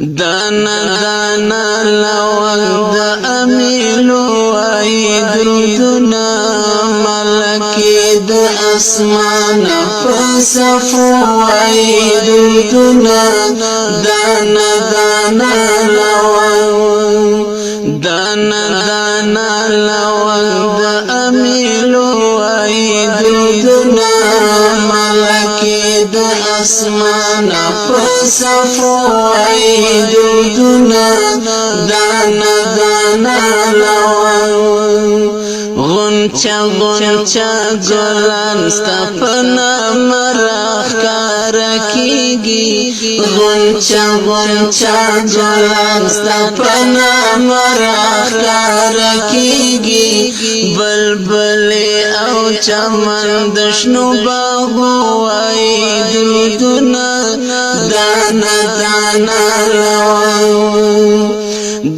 دانا دانا لول دا امیلو ای دردنا ملکی دا اسمان پسفو ای دردنا دانا دانا لول دانا دانا لول دا امیلو ای دردنا ملکی دا اسمان پسفو ای دردنا دانا دانا لول غنچا غنچا گلان ستپنا مراخ کارکیگی غنچا غنچا گلان ستپنا مراخ کارکیگی بلبلی او چمن دشنو باغو ای دردنا دانا دانا لول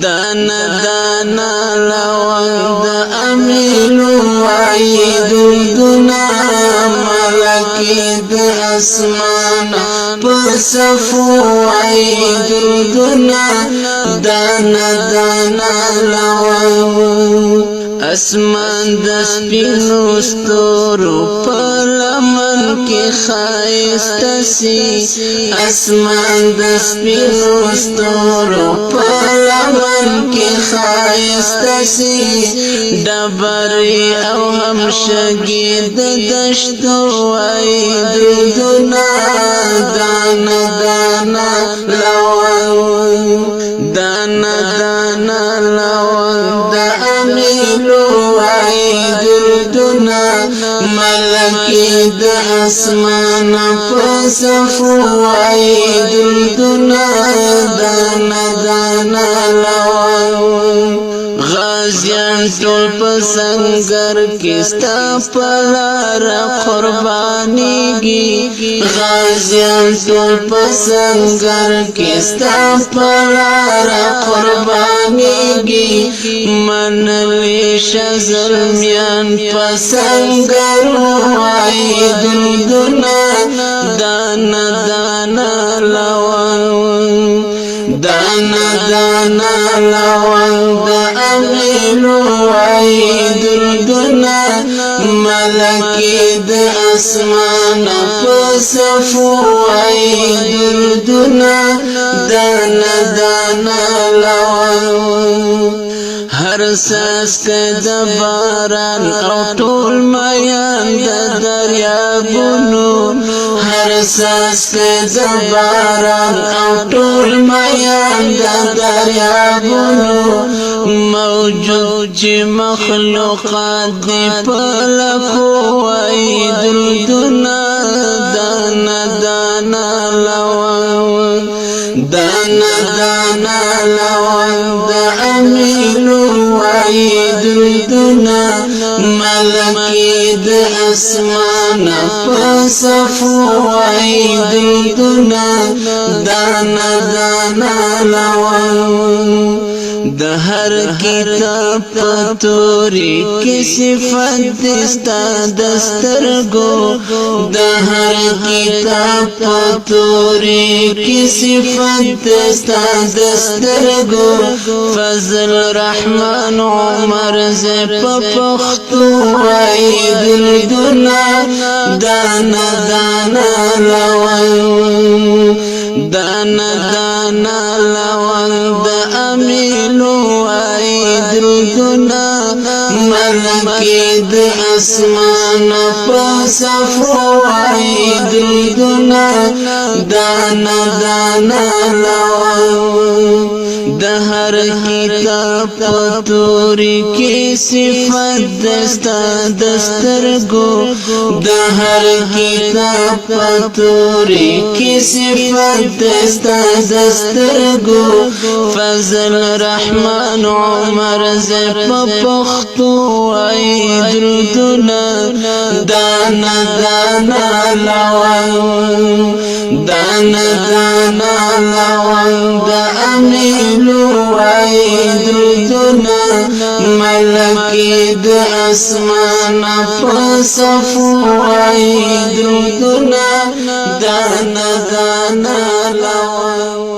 دانا دانا لول دا امیلو ای دردنا ملکی دا اسمان پسفو ای دردنا دانا دانا لول اسمان د سپینو ستورو په لمن کې ښایسته سي اسمان د سپینو ستورو په لمن کې ښایسته سي ډبرې او همشګې د دشتو ای دردنا دانا دانا لول دانا دانا لول دا امیلو ای دردنا ملکی دا اسمان پسفو ای دردنا دانا دانا لول غازیان ټول په سنگر کې ستا په لاره قربانیږي غازیان ټول په سنگر کې ستا په لاره قربانیږي منلی شه زلمیان په سنگر ای دردنا دانا دانا لول دانا دانا لول دا امیلو ای دردنا ملکی دا اسمان پسفو ای دردنا دانا دانا لول هر ساس که د باران او ټول میان د دریابونو هر ساس که د باران او ټول میان د دریابونو موجود چې مخلوقات دی په لکو ای دردنا دانا دانا لول دانا دانا لول دا امیلو ای دردنا ملکی دا اسمان پسفو ای دردنا دانا دانا لول د هر کتاب پتوری کی صفت دستا دسترگو د هر کتاب پتوری کی صفت دستا دسترگو فضل رحمان عمر زپ پختو ای دردنا دانا دانا لول دانا دانا لول دا امیلو ای دردنا ملکی دا اسمان پسفو ای دردنا دانا دانا لول د هر کتاب پتوری کی صفت دستا دسترگو د هر کتاب پتوری کی صفت دستا دسترگو فضل رحمان عمر زپ پختو ای دردنا دانا دانا لول دانا دانا لول دا امیلو ای دردنا ملکی دا اسمان پسفو ای دردنا دانا دانا لول